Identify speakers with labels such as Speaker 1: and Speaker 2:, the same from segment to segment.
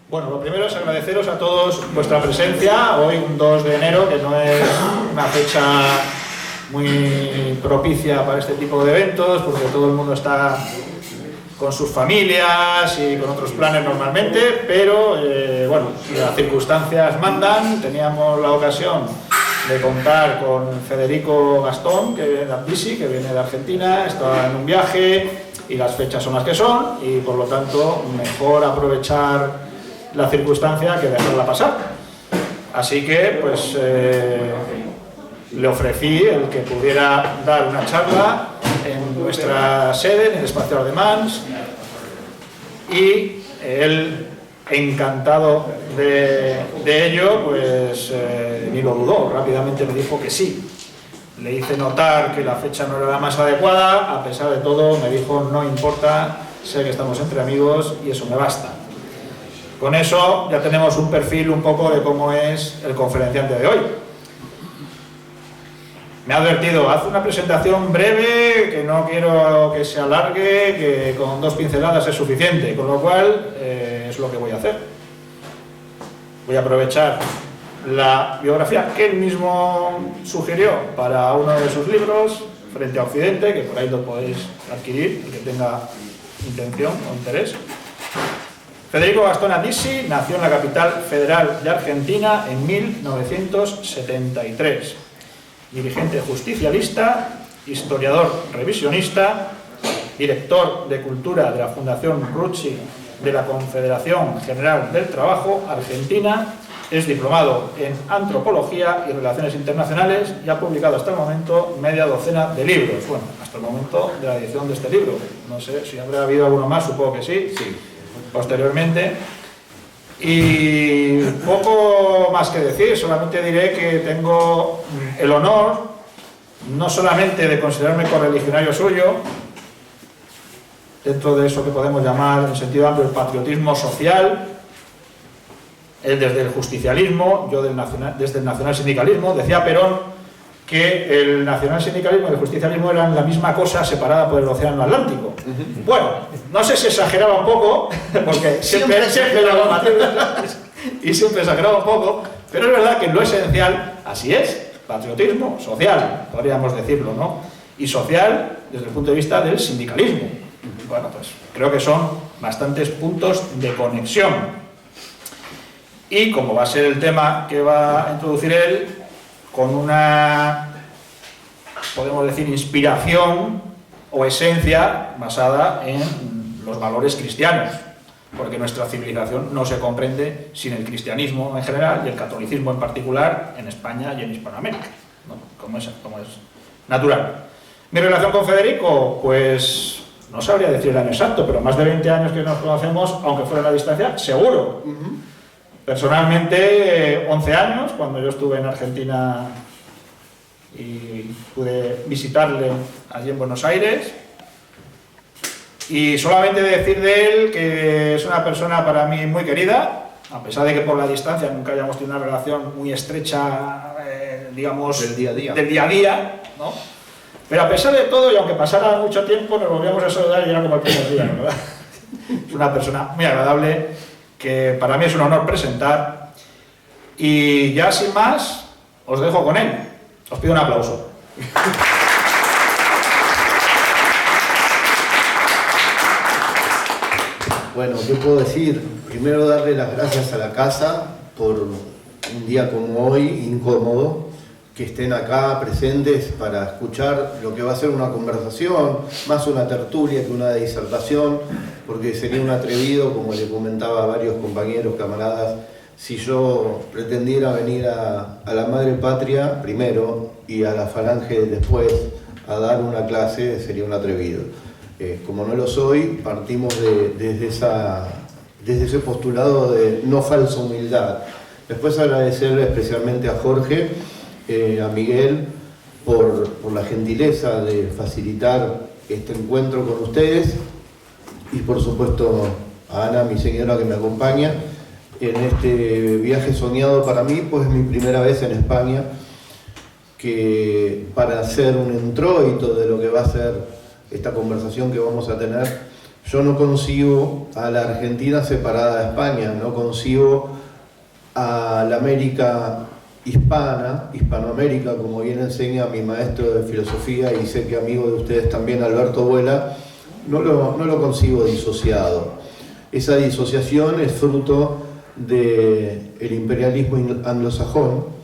Speaker 1: Bueno, lo primero es agradeceros a todos vuestra presencia, hoy un 2 de enero, que no es una fecha muy propicia para este tipo de eventos, porque todo el mundo está con sus familias y con otros planes normalmente, pero bueno, las circunstancias mandan. Teníamos la ocasión de contar con Federico Gastón, que viene de Abdisi, que viene de Argentina, está en un viaje y las fechas son las que son, y por lo tanto mejor aprovechar la circunstancia que dejarla pasar. Así que pues le ofrecí el que pudiera dar una charla en nuestra sede, en el espacio Ardemans, y él, encantado de ello, pues ni lo dudó, rápidamente me dijo que sí. Le hice notar que la fecha no era la más adecuada, a pesar de todo me dijo: no importa, sé que estamos entre amigos y eso me basta. Con eso ya tenemos un perfil un poco de cómo es el conferenciante de hoy. Me ha advertido: haz una presentación breve, que no quiero que se alargue, que con 2 pinceladas es suficiente, con lo cual es lo que voy a hacer. Voy a aprovechar la biografía que él mismo sugirió para uno de sus libros, Frente a Occidente, que por ahí lo podéis adquirir, el que tenga intención o interés. Federico Gastón Abdisi nació en la capital federal de Argentina en 1973. Dirigente justicialista, historiador revisionista, director de Cultura de la Fundación Rucci de la Confederación General del Trabajo Argentina, es diplomado en Antropología y Relaciones Internacionales y ha publicado hasta el momento media docena de libros. Bueno, hasta el momento de la edición de este libro. No sé si habrá habido alguno más, supongo que sí, posteriormente. Y poco más que decir, solamente diré que tengo el honor no solamente de considerarme correligionario suyo, dentro de eso que podemos llamar en sentido amplio el patriotismo social, él desde el justicialismo, yo desde el nacionalsindicalismo. Decía Perón que el nacionalsindicalismo y el justicialismo eran la misma cosa separada por el océano Atlántico. Bueno, no sé si exageraba un poco, porque siempre y siempre exageraba un poco, pero es verdad que en lo esencial así es: patriotismo social, podríamos decirlo, ¿no? Y social desde el punto de vista del sindicalismo. Bueno, pues creo que son bastantes puntos de conexión. Y como va a ser el tema que va a introducir él, con una, podemos decir, inspiración o esencia basada en los valores cristianos, porque nuestra civilización no se comprende sin el cristianismo en general y el catolicismo en particular en España y en Hispanoamérica, ¿no? como es natural. Mi relación con Federico, pues no sabría decir el año exacto, pero más de 20 años que nos conocemos, aunque fuera a la distancia, seguro. Personalmente, 11 años, cuando yo estuve en Argentina y pude visitarle allí en Buenos Aires. Y solamente decir de él que es una persona para mí muy querida, a pesar de que por la distancia nunca hayamos tenido una relación muy estrecha, digamos, del día a día, ¿no? Pero a pesar de todo, y aunque pasara mucho tiempo, nos volvíamos a saludar y era como el primer día, ¿verdad? Es una persona muy agradable, que para mí es un honor presentar, y ya sin más os dejo con él. Os pido un aplauso.
Speaker 2: Bueno, ¿qué puedo decir? Primero, darle las gracias a la casa por un día como hoy, incómodo, que estén acá presentes para escuchar lo que va a ser una conversación, más una tertulia que una disertación, porque sería un atrevido, como le comentaba a varios compañeros, camaradas, si yo pretendiera venir a la madre patria primero y a la falange después a dar una clase, sería un atrevido. Como no lo soy, partimos desde ese postulado de no falsa humildad. Después agradecerle especialmente a Jorge, a Miguel, por la gentileza de facilitar este encuentro con ustedes, y por supuesto a Ana, mi señora, que me acompaña en este viaje soñado para mí, pues es mi primera vez en España, que para hacer un introito de lo que va a ser esta conversación que vamos a tener, Yo no concibo a la Argentina separada de España, no concibo a la América hispana, Hispanoamérica, como bien enseña mi maestro de filosofía y sé que amigo de ustedes también, Alberto Vuela, no lo concibo disociado. Esa disociación es fruto del imperialismo anglosajón,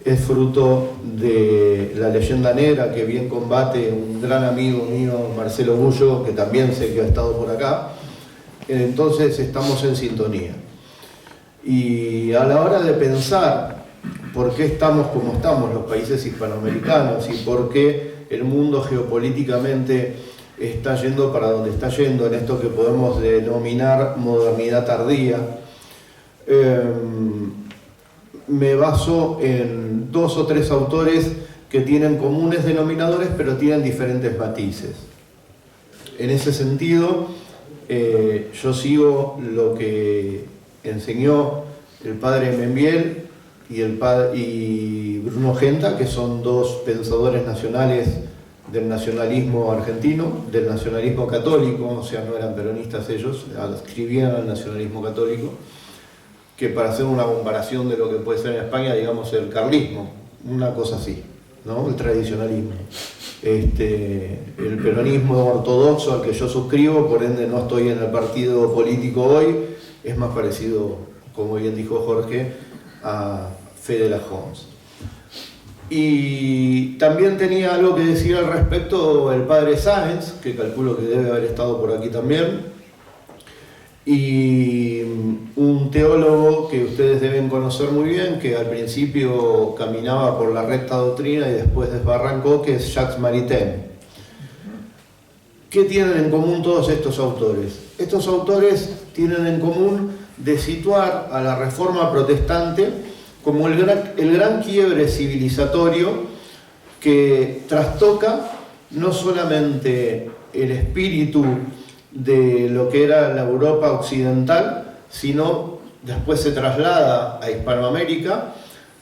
Speaker 2: es fruto de la leyenda negra que bien combate un gran amigo mío, Marcelo Bullo, que también sé que ha estado por acá. Entonces estamos en sintonía. Y a la hora de pensar por qué estamos como estamos los países hispanoamericanos y por qué el mundo geopolíticamente está yendo para donde está yendo en esto que podemos denominar modernidad tardía, me baso en 2 o 3 autores que tienen comunes denominadores pero tienen diferentes matices. En ese sentido, yo sigo lo que enseñó el padre Membiel y Bruno Genta, que son 2 pensadores nacionales del nacionalismo argentino, del nacionalismo católico, o sea, no eran peronistas ellos, adscribían al nacionalismo católico, que para hacer una comparación de lo que puede ser en España, digamos el carlismo, una cosa así, ¿no? El tradicionalismo. El peronismo ortodoxo al que yo suscribo, por ende no estoy en el partido político hoy, es más parecido, como bien dijo Jorge, a Fede Lajons. Y también tenía algo que decir al respecto el padre Sáenz, que calculo que debe haber estado por aquí también, y un teólogo que ustedes deben conocer muy bien, que al principio caminaba por la recta doctrina y después desbarrancó, que es Jacques Maritain. ¿Qué tienen en común todos estos autores? Estos autores tienen en común de situar a la Reforma Protestante como el gran quiebre civilizatorio que trastoca no solamente el espíritu de lo que era la Europa occidental, sino después se traslada a Hispanoamérica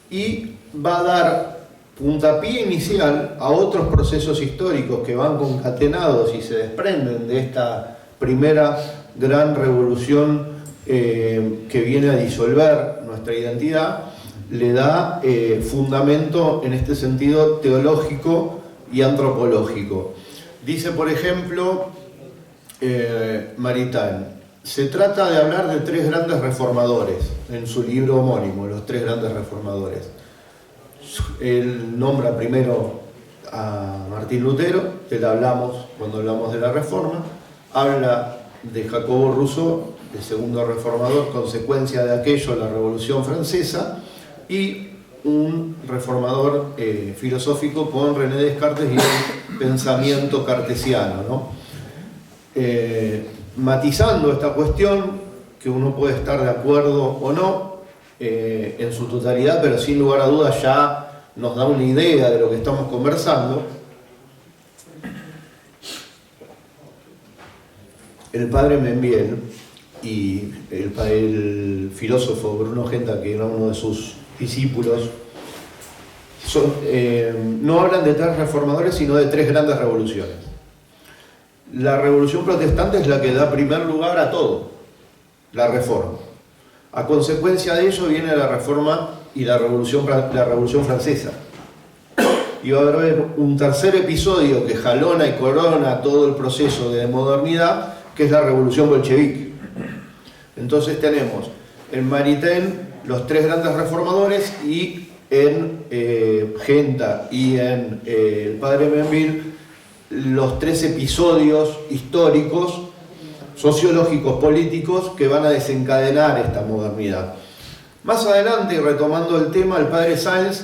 Speaker 2: y va a dar puntapié inicial a otros procesos históricos que van concatenados y se desprenden de esta primera gran revolución que viene a disolver nuestra identidad, le da fundamento en este sentido teológico y antropológico. Dice, por ejemplo, Maritain, se trata de hablar de 3 grandes reformadores en su libro homónimo, los 3 grandes reformadores. Él nombra primero a Martín Lutero, que le hablamos cuando hablamos de la Reforma, habla de Jacobo Rousseau, el segundo reformador, consecuencia de aquello, la Revolución Francesa, y un reformador filosófico con René Descartes y el pensamiento cartesiano, ¿no? Matizando esta cuestión, que uno puede estar de acuerdo o no en su totalidad, pero sin lugar a dudas ya nos da una idea de lo que estamos conversando. El padre Membiel y el filósofo Bruno Genta, que era uno de sus discípulos, no hablan de 3 reformadores, sino de 3 grandes revoluciones. La revolución protestante es la que da primer lugar a todo, la reforma. A consecuencia de ello viene la reforma y la revolución francesa. Y va a haber un tercer episodio que jalona y corona todo el proceso de modernidad, que es la revolución bolchevique. Entonces tenemos en Maritain los 3 grandes reformadores y en Genta y en el padre Membiel los 3 episodios históricos, sociológicos, políticos que van a desencadenar esta modernidad. Más adelante, y retomando el tema, el padre Sáenz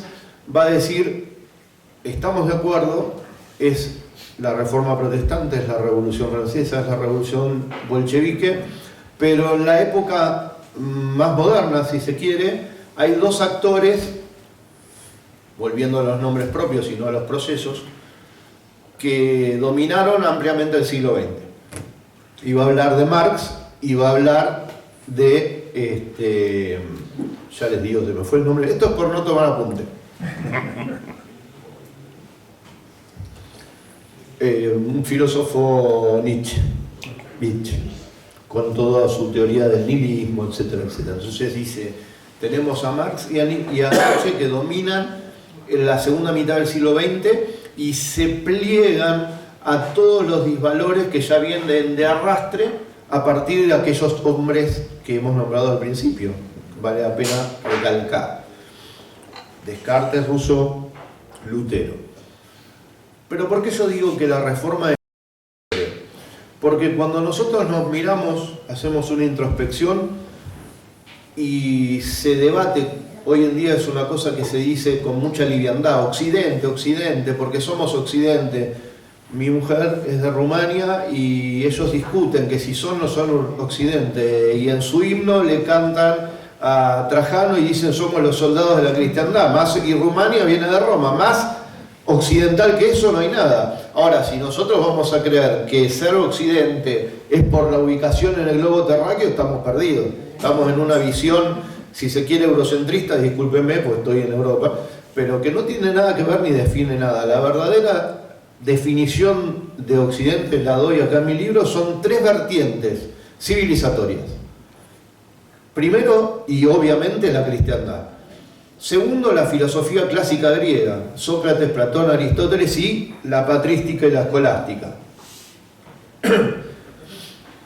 Speaker 2: va a decir, estamos de acuerdo, es la Reforma Protestante, es la Revolución Francesa, es la Revolución Bolchevique, pero en la época más moderna, si se quiere, hay 2 actores, volviendo a los nombres propios y no a los procesos, que dominaron ampliamente el siglo XX. Y va a hablar de Marx y va a hablar de, ya les digo, se me fue el nombre, esto es por no tomar apunte. Un filósofo Nietzsche. Nietzsche, con toda su teoría del nihilismo, etcétera, etcétera. Entonces dice, tenemos a Marx y a Nietzsche que dominan en la segunda mitad del siglo XX y se pliegan a todos los disvalores que ya vienen de arrastre a partir de aquellos hombres que hemos nombrado al principio. Vale la pena recalcar. Descartes, Rousseau, Lutero. Pero ¿por qué yo digo que la reforma es necesaria? Porque cuando nosotros nos miramos, hacemos una introspección y se debate, hoy en día es una cosa que se dice con mucha liviandad, Occidente, Occidente, porque somos Occidente. Mi mujer es de Rumania y ellos discuten que si son o no son Occidente, y en su himno le cantan a Trajano y dicen somos los soldados de la cristiandad, y Rumania viene de Roma, más occidental que eso no hay nada. Ahora, si nosotros vamos a creer que ser Occidente es por la ubicación en el globo terráqueo, estamos perdidos. Estamos en una visión, si se quiere, eurocentrista, discúlpenme, pues estoy en Europa, pero que no tiene nada que ver ni define nada. La verdadera definición de Occidente, la doy acá en mi libro, son 3 vertientes civilizatorias. Primero, y obviamente, la cristiandad. Segundo, la filosofía clásica griega, Sócrates, Platón, Aristóteles, y la patrística y la escolástica.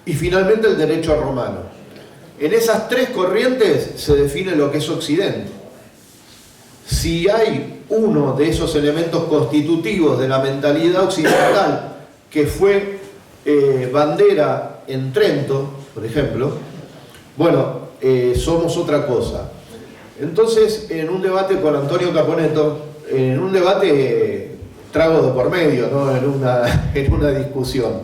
Speaker 2: Y finalmente el derecho romano. En esas 3 corrientes se define lo que es Occidente. Si hay uno de esos elementos constitutivos de la mentalidad occidental que fue bandera en Trento, por ejemplo, bueno, somos otra cosa. Entonces, en un debate con Antonio Caponetto, en un debate trago de por medio, ¿no? en una discusión,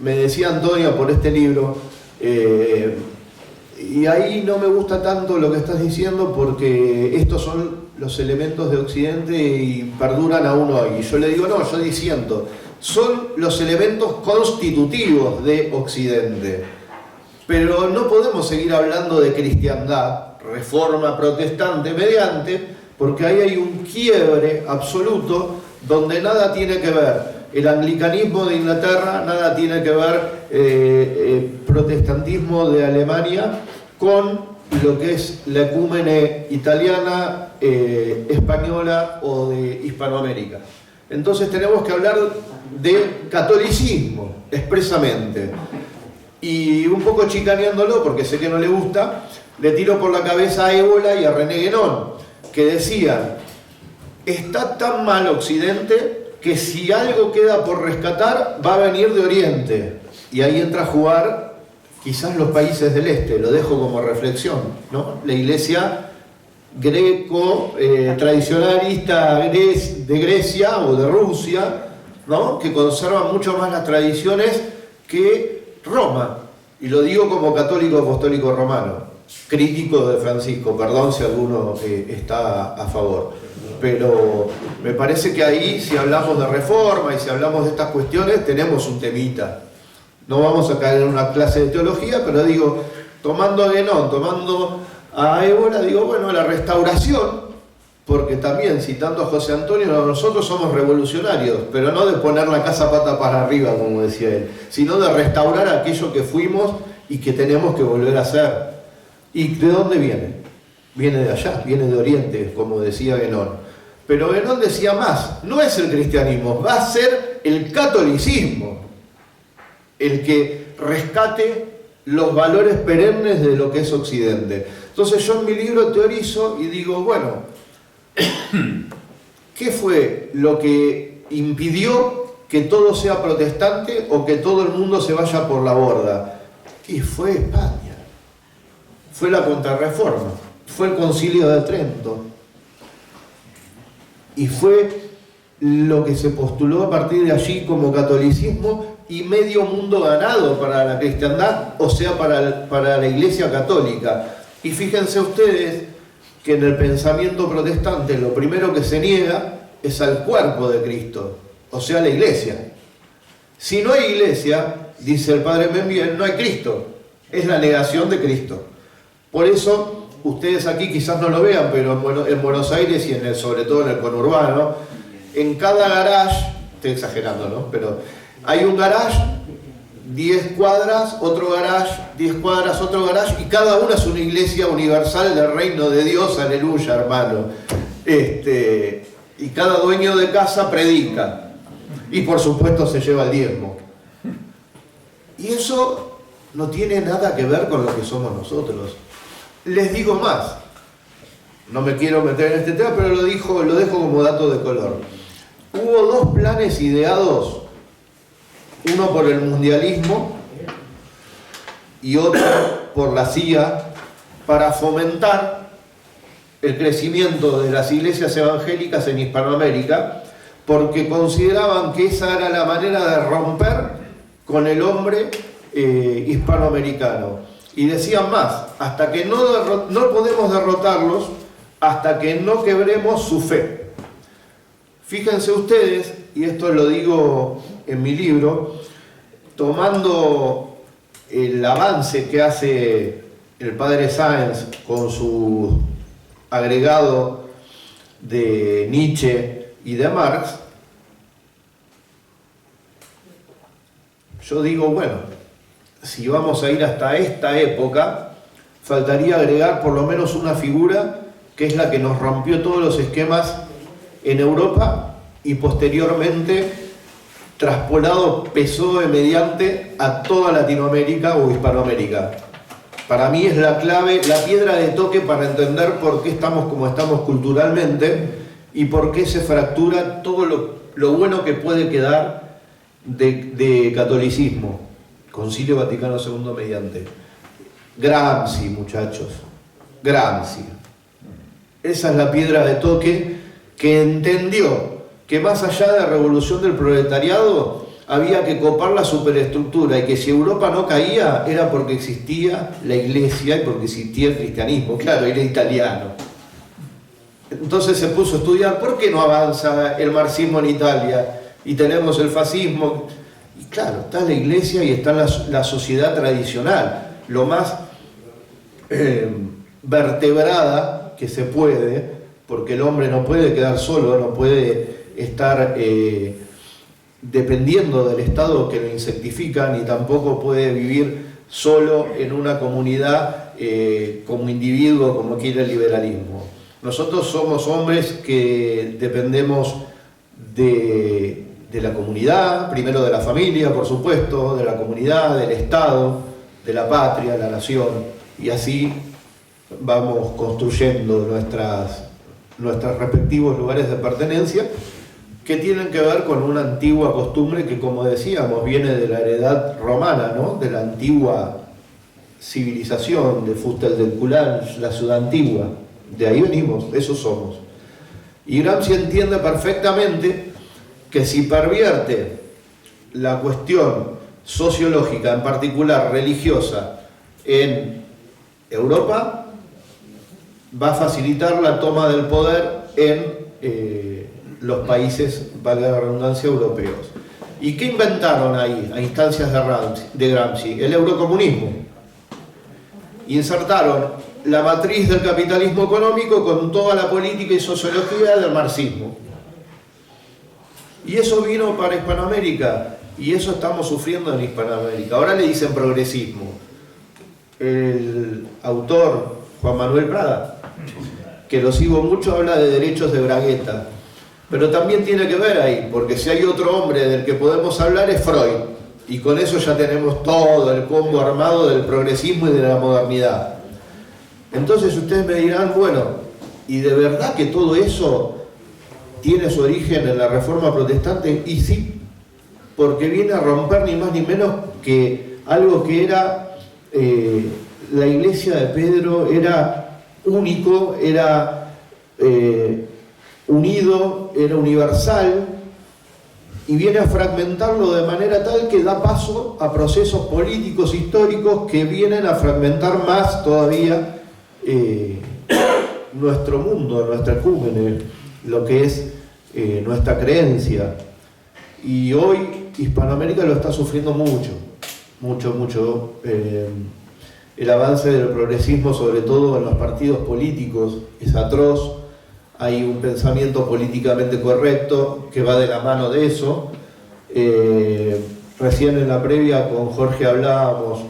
Speaker 2: me decía Antonio por este libro, y ahí no me gusta tanto lo que estás diciendo porque estos son los elementos de Occidente y perduran aún hoy. Y yo le digo, no, yo diciendo, son los elementos constitutivos de Occidente. Pero no podemos seguir hablando de cristiandad, reforma protestante mediante, porque ahí hay un quiebre absoluto donde nada tiene que ver el anglicanismo de Inglaterra, nada tiene que ver protestantismo de Alemania con lo que es la ecúmene italiana, española o de Hispanoamérica. Entonces tenemos que hablar de catolicismo expresamente. Y un poco chicaneándolo, porque sé que no le gusta, le tiro por la cabeza a Ébola y a René Guénon, que decían, está tan mal Occidente que si algo queda por rescatar va a venir de Oriente. Y ahí entra a jugar quizás los países del Este, lo dejo como reflexión, ¿no? La iglesia greco, tradicionalista de Grecia o de Rusia, ¿no? Que conserva mucho más las tradiciones que Roma, y lo digo como católico apostólico romano, crítico de Francisco, perdón si alguno está a favor, pero me parece que ahí, si hablamos de reforma y si hablamos de estas cuestiones, tenemos un temita. No vamos a caer en una clase de teología, pero digo, tomando a Guénon, tomando a Ébola, digo, bueno, la restauración, porque también, citando a José Antonio, nosotros somos revolucionarios, pero no de poner la casa pata para arriba, como decía él, sino de restaurar aquello que fuimos y que tenemos que volver a hacer. ¿Y de dónde viene? Viene de allá, viene de Oriente, como decía Guénon. Pero Guénon decía más, no es el cristianismo, va a ser el catolicismo el que rescate los valores perennes de lo que es Occidente. Entonces yo en mi libro teorizo y digo, bueno, ¿qué fue lo que impidió que todo sea protestante o que todo el mundo se vaya por la borda? Y fue España, fue la Contrarreforma, fue el Concilio de Trento, y fue lo que se postuló a partir de allí como catolicismo y medio mundo ganado para la cristiandad, o sea, para la Iglesia Católica. Y fíjense ustedes que en el pensamiento protestante lo primero que se niega es al cuerpo de Cristo, o sea, la Iglesia. Si no hay Iglesia, dice el padre Membiel, no hay Cristo, es la negación de Cristo. Por eso, ustedes aquí quizás no lo vean, pero en Buenos Aires y sobre todo en el conurbano, en cada garage, estoy exagerando, ¿no? Pero hay un garage 10 cuadras, otro garage, 10 cuadras, otro garage, y cada una es una iglesia universal del reino de Dios, aleluya, hermano. Y cada dueño de casa predica, y por supuesto se lleva el diezmo. Y eso no tiene nada que ver con lo que somos nosotros. Les digo más, no me quiero meter en este tema, pero lo dejo como dato de color. Hubo dos planes ideados, uno por el mundialismo y otro por la CIA, para fomentar el crecimiento de las iglesias evangélicas en Hispanoamérica, porque consideraban que esa era la manera de romper con el hombre hispanoamericano. Y decían más, hasta que no podemos derrotarlos, hasta que no quebremos su fe. Fíjense ustedes, y esto lo digo en mi libro, tomando el avance que hace el padre Sáenz con su agregado de Nietzsche y de Marx, yo digo, bueno, si vamos a ir hasta esta época, faltaría agregar por lo menos una figura que es la que nos rompió todos los esquemas en Europa y posteriormente traspolado PSOE mediante a toda Latinoamérica o Hispanoamérica. Para mí es la clave, la piedra de toque para entender por qué estamos como estamos culturalmente y por qué se fractura todo lo bueno que puede quedar de catolicismo. Concilio Vaticano II mediante. Gramsci, muchachos. Gramsci. Esa es la piedra de toque que entendió que más allá de la revolución del proletariado había que copar la superestructura y que si Europa no caía era porque existía la iglesia y porque existía el cristianismo. Claro, era italiano. Entonces se puso a estudiar por qué no avanza el marxismo en Italia y tenemos el fascismo. Y claro, está la iglesia y está la sociedad tradicional, lo más vertebrada que se puede, porque el hombre no puede quedar solo, no puede estar dependiendo del Estado que lo insectifica, ni tampoco puede vivir solo en una comunidad como individuo, como quiere el liberalismo. Nosotros somos hombres que dependemos de la comunidad, primero de la familia, por supuesto, de la comunidad, del Estado, de la patria, la nación, y así vamos construyendo nuestros respectivos lugares de pertenencia, que tienen que ver con una antigua costumbre que, como decíamos, viene de la heredad romana, ¿no? De la antigua civilización, de Fustel del Culán, la ciudad antigua. De ahí venimos, eso somos. Y Gramsci entiende perfectamente que si pervierte la cuestión sociológica, en particular religiosa, en Europa, va a facilitar la toma del poder en los países, valga la redundancia, europeos. ¿Y qué inventaron ahí, a instancias de Gramsci? El eurocomunismo. Insertaron la matriz del capitalismo económico con toda la política y sociología del marxismo. Y eso vino para Hispanoamérica, y eso estamos sufriendo en Hispanoamérica. Ahora le dicen progresismo. El autor Juan Manuel Prada, que lo sigo mucho, habla de derechos de Bragueta, pero también tiene que ver ahí, porque si hay otro hombre del que podemos hablar es Freud, y con eso ya tenemos todo el combo armado del progresismo y de la modernidad. Entonces ustedes me dirán, bueno, ¿y de verdad que todo eso tiene su origen en la Reforma Protestante? Y sí, porque viene a romper ni más ni menos que algo que era la iglesia de Pedro, era único, era unido, era universal, y viene a fragmentarlo de manera tal que da paso a procesos políticos históricos que vienen a fragmentar más todavía nuestro mundo, nuestra ecúmene, lo que es nuestra creencia. Y hoy Hispanoamérica lo está sufriendo mucho. El avance del progresismo, sobre todo en los partidos políticos, es atroz. Hay un pensamiento políticamente correcto que va de la mano de eso. Recién en la previa con Jorge hablábamos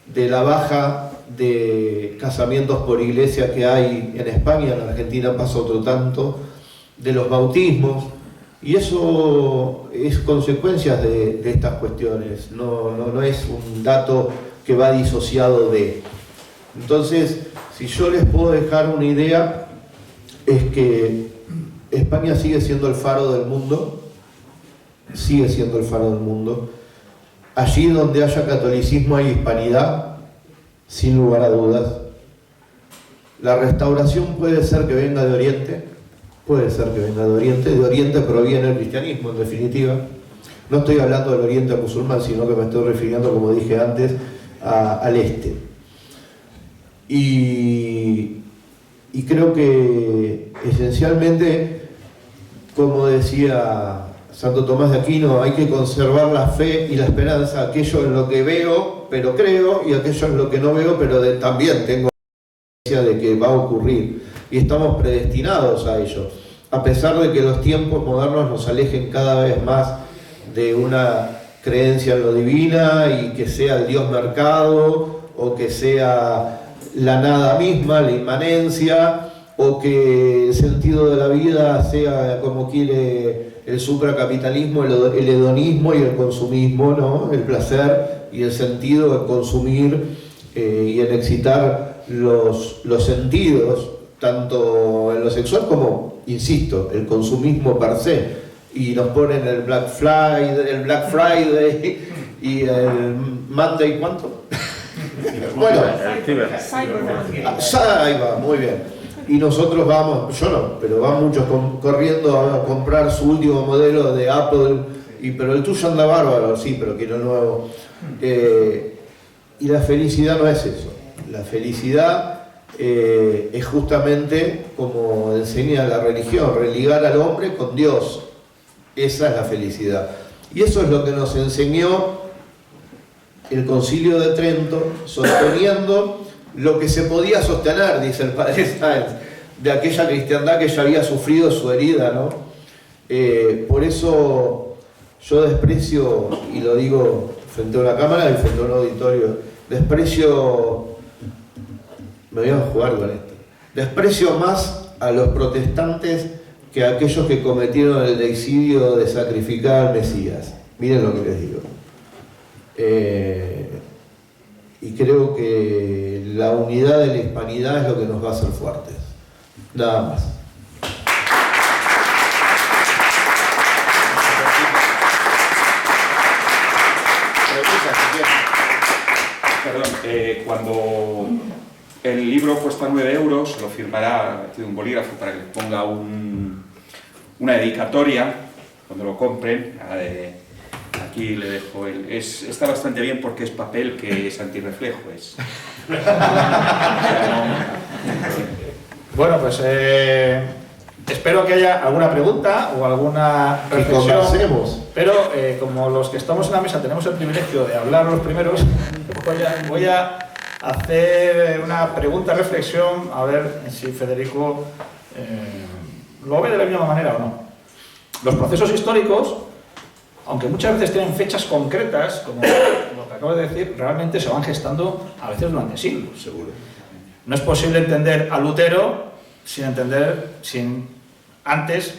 Speaker 2: de la baja de casamientos por iglesia que hay en España, en Argentina pasa otro tanto, de los bautismos, y eso es consecuencia de estas cuestiones, no es un dato que va disociado de. Entonces, si yo les puedo dejar una idea, es que España sigue siendo el faro del mundo, sigue siendo el faro del mundo. Allí donde haya catolicismo hay hispanidad, sin lugar a dudas. La restauración puede ser que venga de Oriente, puede ser que venga de Oriente proviene el cristianismo en definitiva. No estoy hablando del Oriente musulmán, sino que me estoy refiriendo, como dije antes, al este. Y creo que esencialmente, como decía Santo Tomás de Aquino, hay que conservar la fe y la esperanza, aquello en lo que veo, pero creo, y aquello en lo que no veo, pero también tengo la creencia de que va a ocurrir. Y estamos predestinados a ello. A pesar de que los tiempos modernos nos alejen cada vez más de una creencia en lo divina y que sea el Dios mercado, o que sea la nada misma, la inmanencia, o que el sentido de la vida sea como quiere el supracapitalismo, el hedonismo y el consumismo, ¿no? El placer y el sentido en consumir y en excitar los sentidos, tanto en lo sexual como, insisto, el consumismo per se. Y nos ponen el Black Friday y el Monday, ¿cuánto? Bueno, Cyber, muy bien. Y nosotros vamos, yo no, pero van muchos corriendo a comprar su último modelo de Apple, pero el tuyo anda bárbaro, sí, pero quiero el nuevo. Y la felicidad no es eso. La felicidad es justamente, como enseña la religión, religar al hombre con Dios. Esa es la felicidad. Y eso es lo que nos enseñó el Concilio de Trento, sosteniendo lo que se podía sostener, dice el padre Sáenz, de aquella cristiandad que ya había sufrido su herida, ¿no? Por eso yo desprecio, y lo digo frente a una cámara y frente a un auditorio, me voy a jugar con esto, desprecio más a los protestantes que a aquellos que cometieron el deicidio de sacrificar al Mesías. Miren lo que les digo. Y creo que la unidad de la hispanidad es lo que nos va a hacer fuertes. Nada más.
Speaker 3: Perdón, cuando el libro cuesta 9 euros, lo firmará de un bolígrafo para que le ponga una dedicatoria cuando lo compren. Aquí le dejo está bastante bien porque es papel que es antirreflejo.
Speaker 1: Bueno, pues espero que haya alguna pregunta o alguna reflexión. Pero como los que estamos en la mesa tenemos el privilegio de hablar los primeros, voy a hacer una pregunta, reflexión, a ver si Federico lo ve de la misma manera o no. Los procesos históricos, aunque muchas veces tienen fechas concretas, como lo que acabo de decir, realmente se van gestando a veces durante siglos.
Speaker 2: Seguro.
Speaker 1: No es posible entender a Lutero sin antes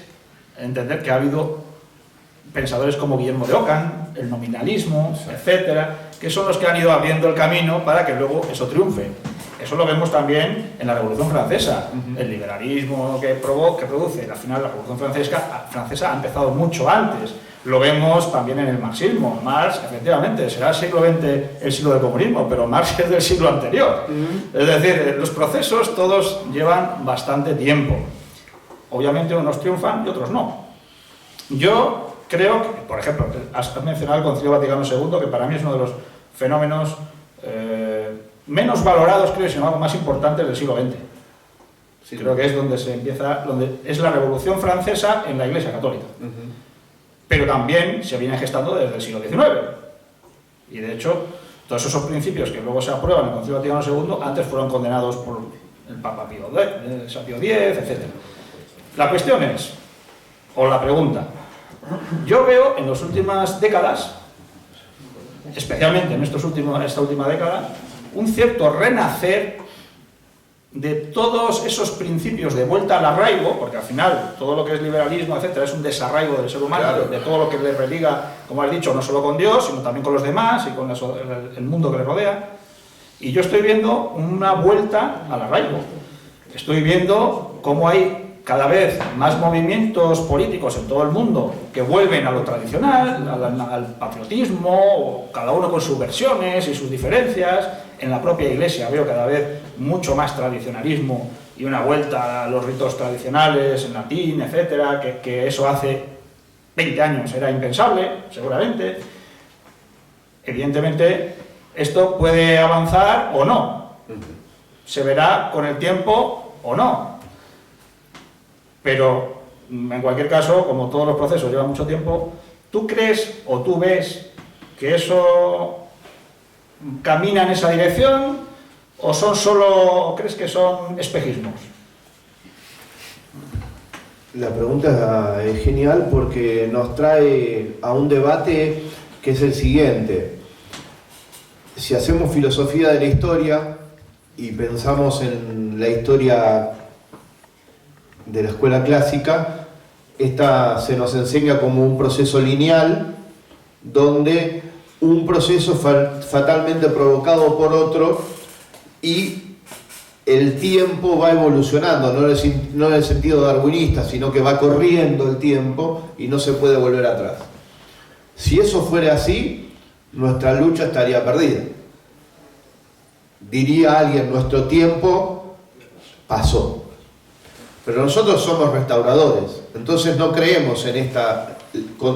Speaker 1: entender que ha habido pensadores como Guillermo de Ockham, el nominalismo, etcétera, que son los que han ido abriendo el camino para que luego eso triunfe. Eso lo vemos también en la Revolución Francesa, el liberalismo que produce. Al final la Revolución Francesa ha empezado mucho antes. Lo vemos también en el marxismo. Marx, efectivamente, será el siglo XX el siglo del comunismo, pero Marx es del siglo anterior. Es decir, los procesos todos llevan bastante tiempo. Obviamente unos triunfan y otros no. Yo creo que, por ejemplo, has mencionado el Concilio Vaticano II, que para mí es uno de los fenómenos menos valorados, creo, y sin embargo más importantes del siglo XX. Sí, creo que es donde es la Revolución Francesa en la Iglesia Católica. Pero también se viene gestando desde el siglo XIX. Y de hecho, todos esos principios que luego se aprueban en el Concilio Vaticano II antes fueron condenados por el Papa Pío X, etc. La cuestión es, o la pregunta, yo veo en las últimas décadas especialmente en esta última década, un cierto renacer de todos esos principios de vuelta al arraigo, porque al final todo lo que es liberalismo, etcétera, es un desarraigo del ser humano, claro, de todo lo que le religa, como has dicho, no solo con Dios, sino también con los demás y con el mundo que le rodea. Y yo estoy viendo una vuelta al arraigo. Estoy viendo cómo hay cada vez más movimientos políticos en todo el mundo que vuelven a lo tradicional, al patriotismo, cada uno con sus versiones y sus diferencias. En la propia Iglesia veo cada vez mucho más tradicionalismo y una vuelta a los ritos tradicionales en latín, etcétera, que eso hace 20 años era impensable, seguramente. Evidentemente, esto puede avanzar o no. Se verá con el tiempo o no. Pero, en cualquier caso, como todos los procesos llevan mucho tiempo, ¿tú crees o tú ves que eso camina en esa dirección o crees que son espejismos?
Speaker 2: La pregunta es genial porque nos trae a un debate que es el siguiente. Si hacemos filosofía de la historia y pensamos en la historia de la escuela clásica, esta se nos enseña como un proceso lineal, donde un proceso fatalmente provocado por otro y el tiempo va evolucionando, no en el sentido darwinista, sino que va corriendo el tiempo y no se puede volver atrás. Si eso fuera así, nuestra lucha estaría perdida. Diría alguien, nuestro tiempo pasó. Pero nosotros somos restauradores, entonces no creemos en esta,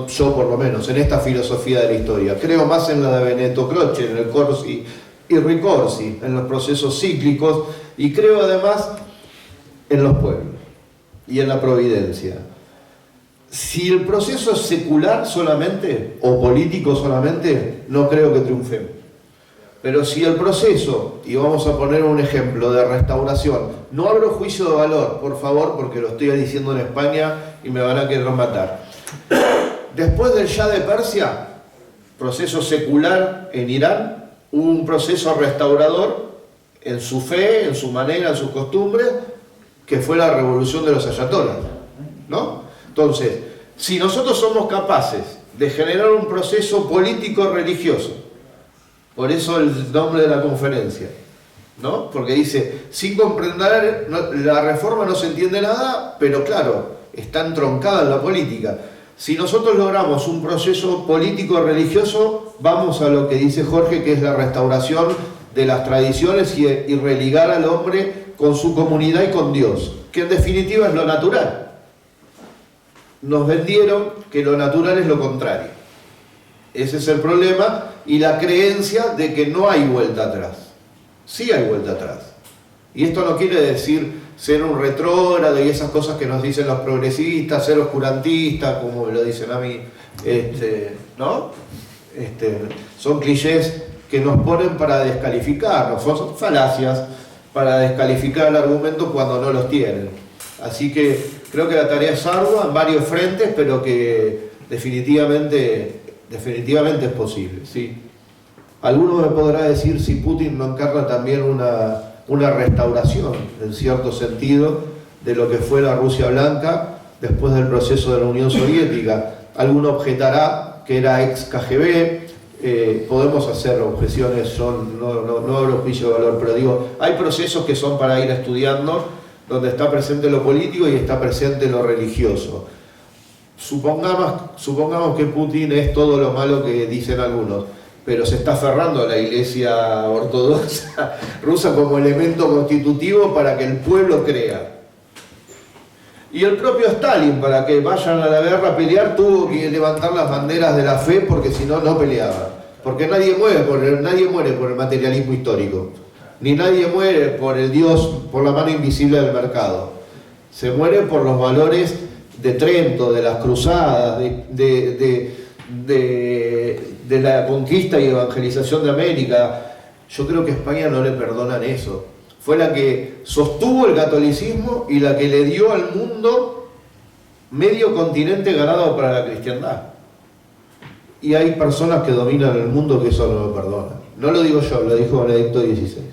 Speaker 2: yo por lo menos, en esta filosofía de la historia. Creo más en la de Benedetto Croce, en el Corsi y Ricorsi, en los procesos cíclicos, y creo además en los pueblos y en la providencia. Si el proceso es secular solamente, o político solamente, no creo que triunfemos. Pero si el proceso, y vamos a poner un ejemplo de restauración, no abro juicio de valor, por favor, porque lo estoy diciendo en España y me van a querer matar. Después del Shah de Persia, proceso secular en Irán, hubo un proceso restaurador en su fe, en su manera, en sus costumbres, que fue la revolución de los ayatolás, ¿no? Entonces, si nosotros somos capaces de generar un proceso político-religioso, por eso el nombre de la conferencia, ¿no? Porque dice, sin comprender, la reforma no se entiende nada, pero claro, está entroncada en la política. Si nosotros logramos un proceso político-religioso, vamos a lo que dice Jorge, que es la restauración de las tradiciones y religar al hombre con su comunidad y con Dios, que en definitiva es lo natural. Nos vendieron que lo natural es lo contrario. Ese es el problema y la creencia de que no hay vuelta atrás. Sí hay vuelta atrás. Y esto no quiere decir ser un retrógrado y esas cosas que nos dicen los progresistas, ser oscurantistas, como me lo dicen a mí, ¿no? Son clichés que nos ponen para descalificarnos, son falacias para descalificar el argumento cuando no los tienen. Así que creo que la tarea es ardua en varios frentes, pero que definitivamente es posible, ¿sí? Alguno me podrá decir si Putin no encarna también una restauración, en cierto sentido, de lo que fue la Rusia Blanca después del proceso de la Unión Soviética. Alguno objetará que era ex KGB, podemos hacer objeciones, no hablo juicio de valor, pero digo, hay procesos que son para ir estudiando, donde está presente lo político y está presente lo religioso. Supongamos que Putin es todo lo malo que dicen algunos, pero se está aferrando a la Iglesia ortodoxa rusa como elemento constitutivo para que el pueblo crea. Y el propio Stalin, para que vayan a la guerra a pelear, tuvo que levantar las banderas de la fe porque si no, no peleaba. Porque nadie muere por el materialismo histórico, ni nadie muere por el Dios, por la mano invisible del mercado. Se muere por los valores de Trento, de las cruzadas, de la conquista y evangelización de América. Yo creo que a España no le perdonan eso. Fue la que sostuvo el catolicismo y la que le dio al mundo medio continente ganado para la cristiandad. y hay personas que dominan el mundo que eso no lo perdonan. No lo digo yo, lo dijo Benedicto XVI.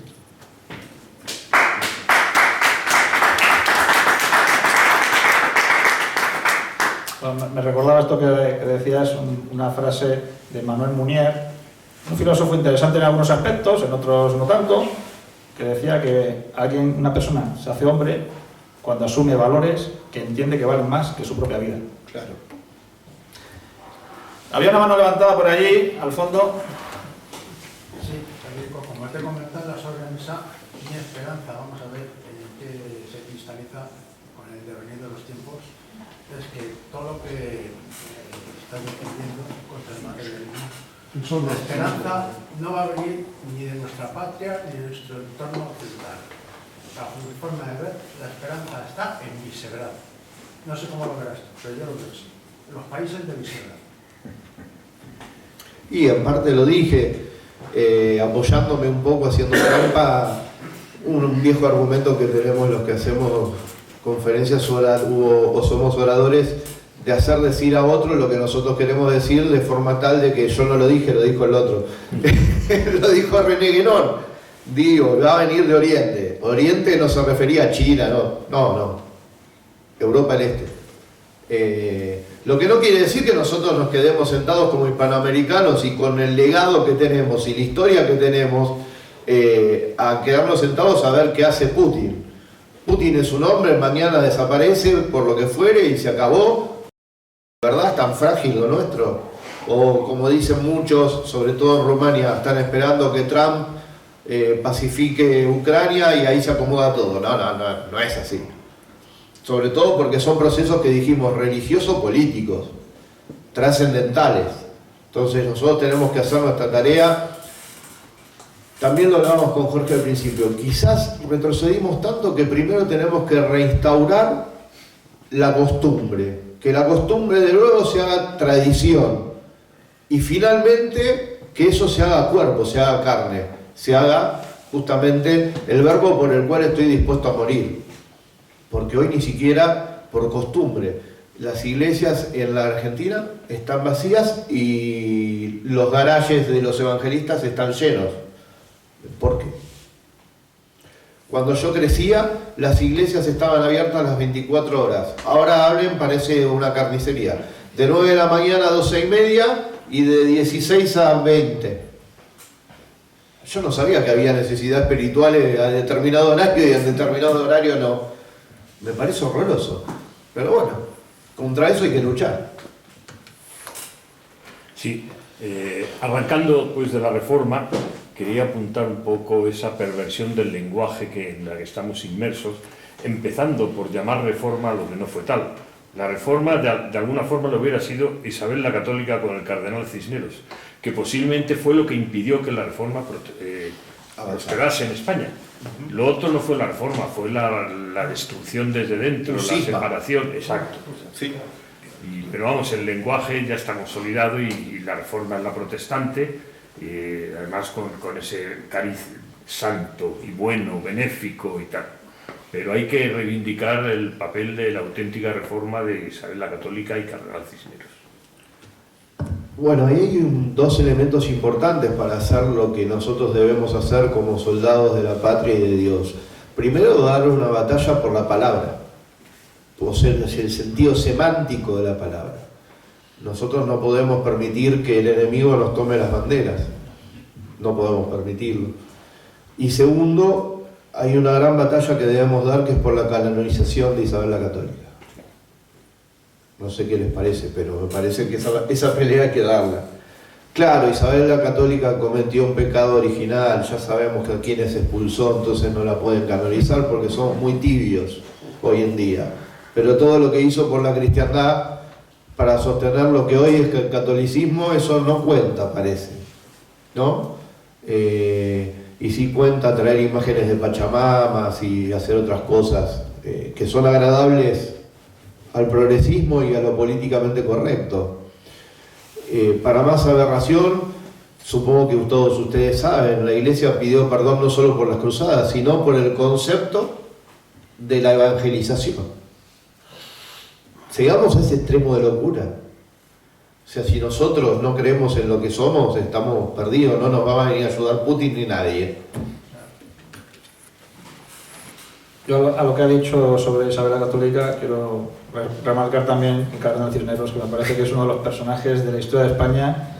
Speaker 1: Me recordaba esto que decías, una frase de Manuel Munier, un filósofo interesante en algunos aspectos, en otros no tanto, que decía que una persona se hace hombre cuando asume valores que entiende que valen más que su propia vida.
Speaker 2: Claro.
Speaker 1: Había una mano levantada por allí, al fondo.
Speaker 4: Sí, como te he comentado, la sobremesa, mi esperanza, vamos a ver qué se cristaliza con el devenir de los tiempos, es que todo lo que está defendiendo contra el materialismo, la esperanza no va a venir ni de nuestra patria ni de nuestro entorno occidental. Bajo mi forma de ver, la esperanza está en Visegrado. No sé cómo lo verás tú, pero yo lo veo así. Los países de Visegrado.
Speaker 2: Y en parte lo dije, apoyándome un poco, haciendo trampa, un viejo argumento que tenemos los que hacemos conferencias o somos oradores, de hacer decir a otro lo que nosotros queremos decir de forma tal de que yo no lo dije, lo dijo el otro. Lo dijo René Guénon. Digo, va a venir de Oriente. Oriente no se refería a China, no. Europa del Este. Lo que no quiere decir que nosotros nos quedemos sentados como hispanoamericanos y con el legado que tenemos y la historia que tenemos, a quedarnos sentados a ver qué hace Putin. Putin es un hombre, mañana desaparece por lo que fuere y se acabó. ¿Verdad? Es tan frágil lo nuestro. O como dicen muchos, sobre todo en Rumania, están esperando que Trump pacifique Ucrania y ahí se acomoda todo. No es así. Sobre todo porque son procesos que dijimos religioso-políticos, trascendentales. Entonces nosotros tenemos que hacer nuestra tarea. También lo hablábamos con Jorge al principio. Quizás retrocedimos tanto que primero tenemos que reinstaurar la costumbre. Que la costumbre de nuevo se haga tradición. Y finalmente que eso se haga cuerpo, se haga carne. Se haga justamente el verbo por el cual estoy dispuesto a morir. Porque hoy ni siquiera por costumbre. Las iglesias en la Argentina están vacías y los garajes de los evangelistas están llenos. ¿Por qué? Cuando yo crecía, las iglesias estaban abiertas las 24 horas. Ahora abren, parece una carnicería. De 9 de la mañana a 12:30 y de 16 a 20. Yo no sabía que había necesidad espirituales a determinado horario y a determinado horario no. Me parece horroroso. Pero bueno, contra eso hay que luchar.
Speaker 5: Sí, arrancando pues de la Reforma, quería apuntar un poco esa perversión del lenguaje en la que estamos inmersos, empezando por llamar reforma a lo que no fue tal. La reforma de alguna forma lo hubiera sido Isabel la Católica con el cardenal Cisneros, que posiblemente fue lo que impidió que la reforma prosperase en España. Lo otro no fue la reforma, fue la destrucción desde dentro, la separación, exacto.
Speaker 2: Sí.
Speaker 5: Pero vamos, el lenguaje ya está consolidado y la reforma es la protestante, además con ese cariz santo y bueno, benéfico y tal. Pero hay que reivindicar el papel de la auténtica reforma de Isabel la Católica y Cardenal Cisneros.
Speaker 2: Bueno, ahí hay dos elementos importantes para hacer lo que nosotros debemos hacer como soldados de la patria y de Dios. Primero, dar una batalla por la palabra, o sea, el sentido semántico de la palabra. Nosotros no podemos permitir que el enemigo nos tome las banderas. No podemos permitirlo. Y segundo, hay una gran batalla que debemos dar, que es por la canonización de Isabel la Católica. No sé qué les parece, pero me parece que esa pelea hay que darla. Claro, Isabel la Católica cometió un pecado original, ya sabemos que a quienes expulsó, entonces no la pueden canonizar porque somos muy tibios hoy en día. Pero todo lo que hizo por la cristiandad para sostener lo que hoy es el catolicismo, eso no cuenta, parece, ¿no? Y sí cuenta traer imágenes de Pachamamas y hacer otras cosas que son agradables al progresismo y a lo políticamente correcto. Para más aberración, supongo que todos ustedes saben, la Iglesia pidió perdón no solo por las cruzadas, sino por el concepto de la evangelización. Llegamos a ese extremo de locura. O sea, si nosotros no creemos en lo que somos, estamos perdidos, no nos va a venir a ayudar Putin ni nadie.
Speaker 1: Yo a lo que ha dicho sobre Isabel la Católica quiero remarcar también el cardenal Cisneros, que me parece que es uno de los personajes de la historia de España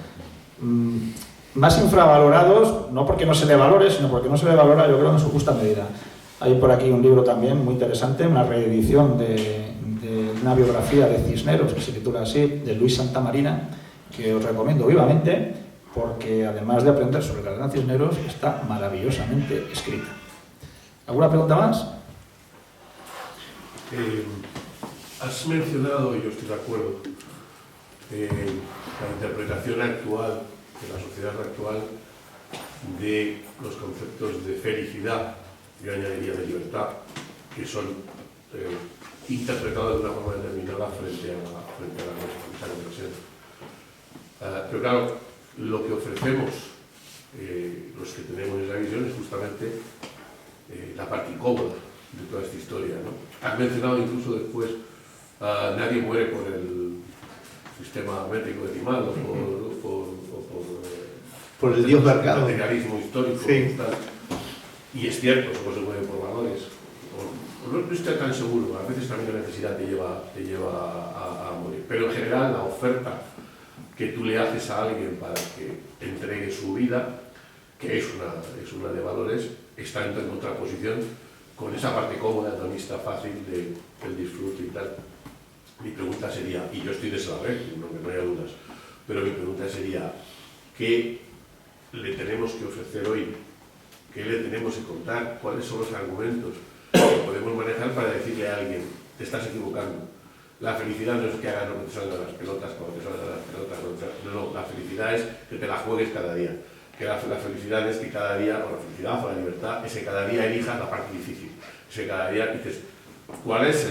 Speaker 1: más infravalorados, no porque no se le valore, sino porque no se le valora, yo creo, en su justa medida. Hay por aquí un libro también muy interesante, una reedición de una biografía de Cisneros, que se titula así, de Luis Santamarina, que os recomiendo vivamente, porque además de aprender sobre el cardenal Cisneros, está maravillosamente escrita. ¿Alguna pregunta más?
Speaker 6: Has mencionado, y yo estoy de acuerdo, la interpretación actual de la sociedad actual de los conceptos de felicidad, yo añadiría de libertad, que son interpretados de una forma determinada frente a la nuestra conversión. Pero claro, lo que ofrecemos los que tenemos esa visión es justamente la parte incómoda de toda esta historia, ¿no? Has mencionado incluso después nadie muere por el sistema métrico decimal o
Speaker 2: por el dios mercado.
Speaker 6: Materialismo histórico.
Speaker 2: Sí.
Speaker 6: Y es cierto, no se mueve por valores. No estoy tan seguro, a veces también la necesidad te lleva a morir. Pero en general la oferta que tú le haces a alguien para que entregue su vida, que es una de valores, está en contraposición con esa parte cómoda, hedonista, fácil del disfrute y tal. Mi pregunta sería, y yo estoy de saber, no haya dudas, pero mi pregunta sería, ¿qué le tenemos que ofrecer hoy? ¿Qué le tenemos que contar? ¿Cuáles son los argumentos que podemos manejar para decirle a alguien, te estás equivocando? La felicidad no es que hagas lo que te salgan las pelotas, cuando te salgan las pelotas, no, la felicidad es que te la juegues cada día. Que la felicidad es que cada día, o la felicidad o la libertad, es que cada día elijas la parte difícil. Es que cada día dices, ¿cuál es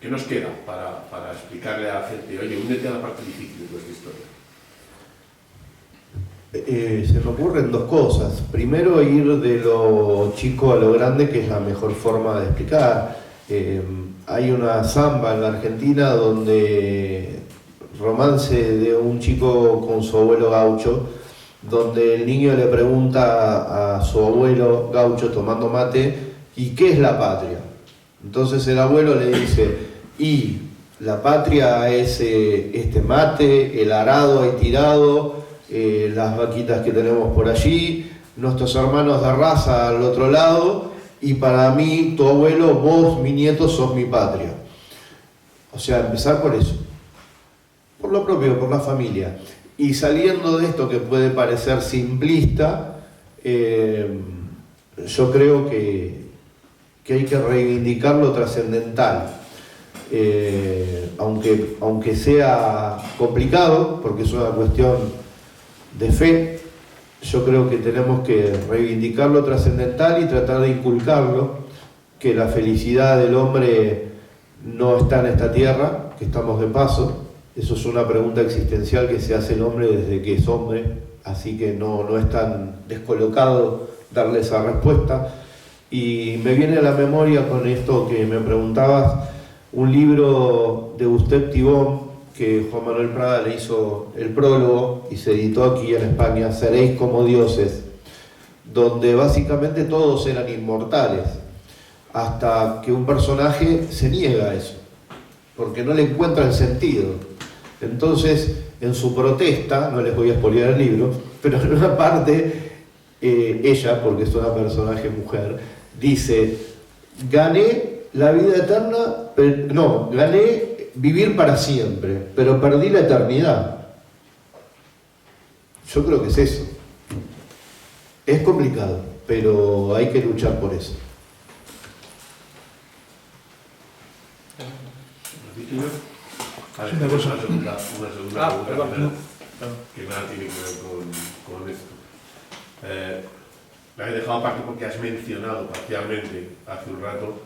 Speaker 6: qué nos queda para explicarle a la gente, oye, únete a la parte difícil de nuestra historia?
Speaker 2: Se me ocurren dos cosas. Primero, ir de lo chico a lo grande, que es la mejor forma de explicar. Hay una samba en la Argentina donde romance de un chico con su abuelo gaucho, donde el niño le pregunta a su abuelo gaucho tomando mate, ¿y qué es la patria? Entonces el abuelo le dice, y la patria es este mate, el arado ahí tirado, las vaquitas que tenemos por allí, nuestros hermanos de raza al otro lado, y para mí, tu abuelo, vos, mi nieto, sos mi patria. O sea, empezar por eso, por lo propio, por la familia. Y saliendo de esto que puede parecer simplista, yo creo que hay que reivindicar lo trascendental. Aunque sea complicado, porque es una cuestión de fe, yo creo que tenemos que reivindicar lo trascendental y tratar de inculcarlo, que la felicidad del hombre no está en esta tierra, que estamos de paso. Eso es una pregunta existencial que se hace el hombre desde que es hombre, así que no es tan descolocado darle esa respuesta. Y me viene a la memoria con esto que me preguntabas, un libro de Gustave Thibon, que Juan Manuel Prada le hizo el prólogo y se editó aquí en España, Seréis como dioses, donde básicamente todos eran inmortales, hasta que un personaje se niega a eso, porque no le encuentra el sentido. Entonces, en su protesta, no les voy a spoilear el libro, pero en una parte, ella, porque es una personaje mujer, dice, gané la vida eterna, pero, no, gané vivir para siempre, pero perdí la eternidad. Yo creo que es eso. Es complicado, pero hay que luchar por eso.
Speaker 6: Una segunda pregunta
Speaker 1: perdón.
Speaker 6: que nada tiene que ver con esto. La he dejado aparte porque has mencionado parcialmente hace un rato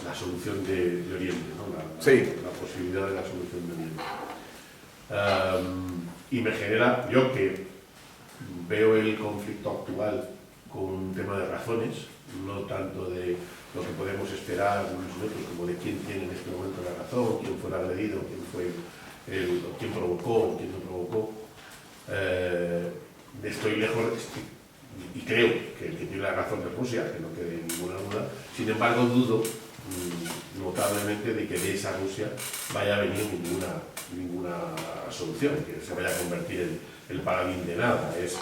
Speaker 6: la solución de Oriente, ¿no? La posibilidad de la solución de Oriente. Y me genera, yo que veo el conflicto actual con un tema de razones, no tanto de lo que podemos esperar nosotros, como de quién tiene en este momento la razón, quién fue el agredido, quién provocó, quién no provocó. Estoy lejos, y creo que el que tiene la razón es Rusia, que no quede ninguna duda. Sin embargo, dudo notablemente de que de esa Rusia vaya a venir ninguna solución, que se vaya a convertir en el paladín de nada. Es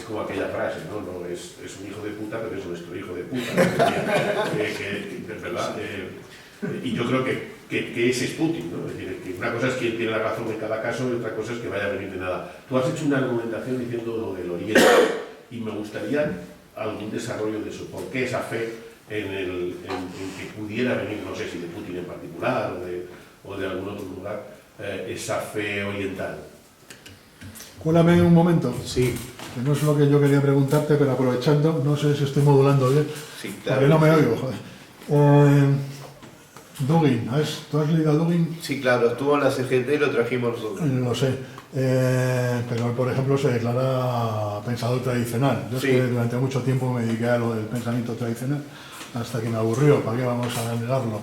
Speaker 6: como aquella frase, ¿no? Es un hijo de puta, pero es nuestro hijo de puta. ¿Verdad? Y yo creo que ese es Putin, ¿no? Es decir, que una cosa es quien tiene la razón en cada caso y otra cosa es que vaya a venir de nada. Tú has hecho una argumentación diciendo lo del Oriente y me gustaría algún desarrollo de eso. ¿Por qué esa fe en que pudiera venir, no sé si de Putin en particular o de algún otro lugar, esa fe oriental?
Speaker 7: Cuélame un momento.
Speaker 2: Sí,
Speaker 7: Que no es lo que yo quería preguntarte, pero aprovechando, no sé si estoy modulando bien,
Speaker 2: sí, claro.
Speaker 7: porque no me oigo, joder. Dugin, ¿tú has leído a Dugin?
Speaker 2: Sí, claro, estuvo en la CGT y lo trajimos nosotros.
Speaker 7: Lo sé, pero él, por ejemplo, se declara pensador tradicional. Yo es que durante mucho tiempo me dediqué a lo del pensamiento tradicional, hasta que me aburrió, ¿para qué vamos a negarlo?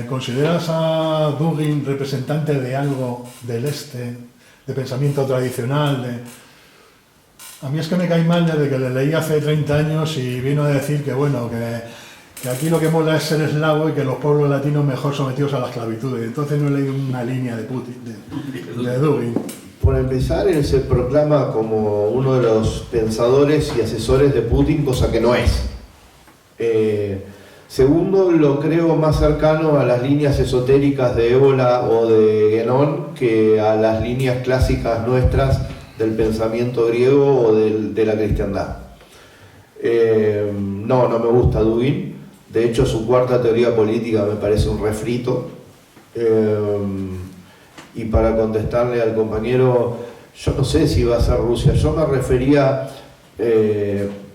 Speaker 7: ¿Consideras a Dugin representante de algo del este, de pensamiento tradicional? A mí es que me cae mal desde que le leí hace 30 años y vino a decir que, bueno, que aquí lo que mola es ser eslavo y que los pueblos latinos mejor sometidos a la esclavitud. Y entonces no he leído una línea de Putin, de Dugin.
Speaker 2: Por empezar, él se proclama como uno de los pensadores y asesores de Putin, cosa que no es. Segundo, lo creo más cercano a las líneas esotéricas de Ébola o de Guénon que a las líneas clásicas nuestras del pensamiento griego o de la cristiandad. No me gusta Dugin. De hecho, su cuarta teoría política me parece un refrito. Y para contestarle al compañero, yo no sé si va a ser Rusia. Yo me refería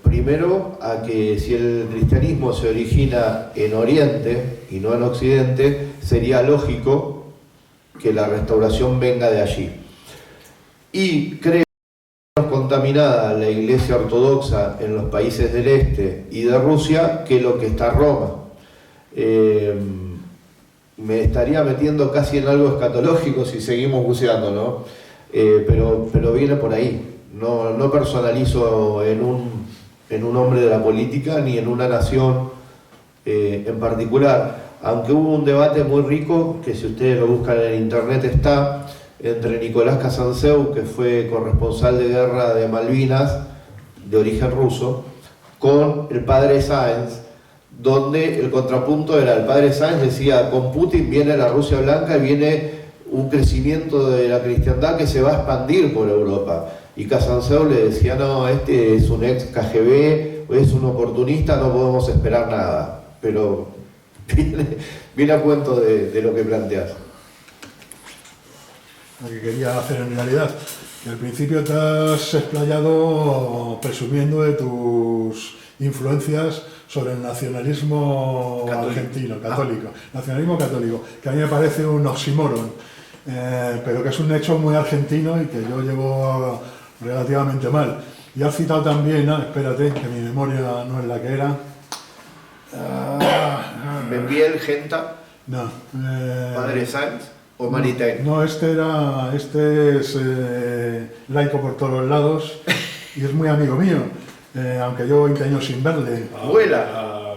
Speaker 2: primero a que si el cristianismo se origina en Oriente y no en Occidente, sería lógico que la restauración venga de allí. Y creo que es menos contaminada la Iglesia Ortodoxa en los países del Este y de Rusia que lo que está Roma. Me estaría metiendo casi en algo escatológico si seguimos buceando, ¿no? Pero viene por ahí. No personalizo en un hombre de la política ni en una nación en particular, aunque hubo un debate muy rico que si ustedes lo buscan en internet está entre Nicolás Kazantzeu, que fue corresponsal de guerra de Malvinas de origen ruso, con el padre Sáenz, donde el contrapunto era, el padre Sáenz decía, con Putin viene la Rusia blanca y viene un crecimiento de la cristiandad que se va a expandir por Europa. Y Kazantzeu le decía, no, este es un ex KGB, es un oportunista, no podemos esperar nada. Pero viene a cuento de lo que planteas.
Speaker 7: Lo que quería hacer en realidad, que al principio te has explayado presumiendo de tus influencias sobre el nacionalismo argentino, católico, nacionalismo católico, que a mí me parece un oxímoron, pero que es un hecho muy argentino y que yo llevo relativamente mal. Y has citado también, espérate, que mi memoria no es la que era.
Speaker 2: ¿Me envía el Genta?
Speaker 7: No.
Speaker 2: ¿Padre Sáenz o Maritain?
Speaker 7: No, este es laico por todos los lados y es muy amigo mío, aunque llevo 20 años sin verle.
Speaker 2: ¿Abuela?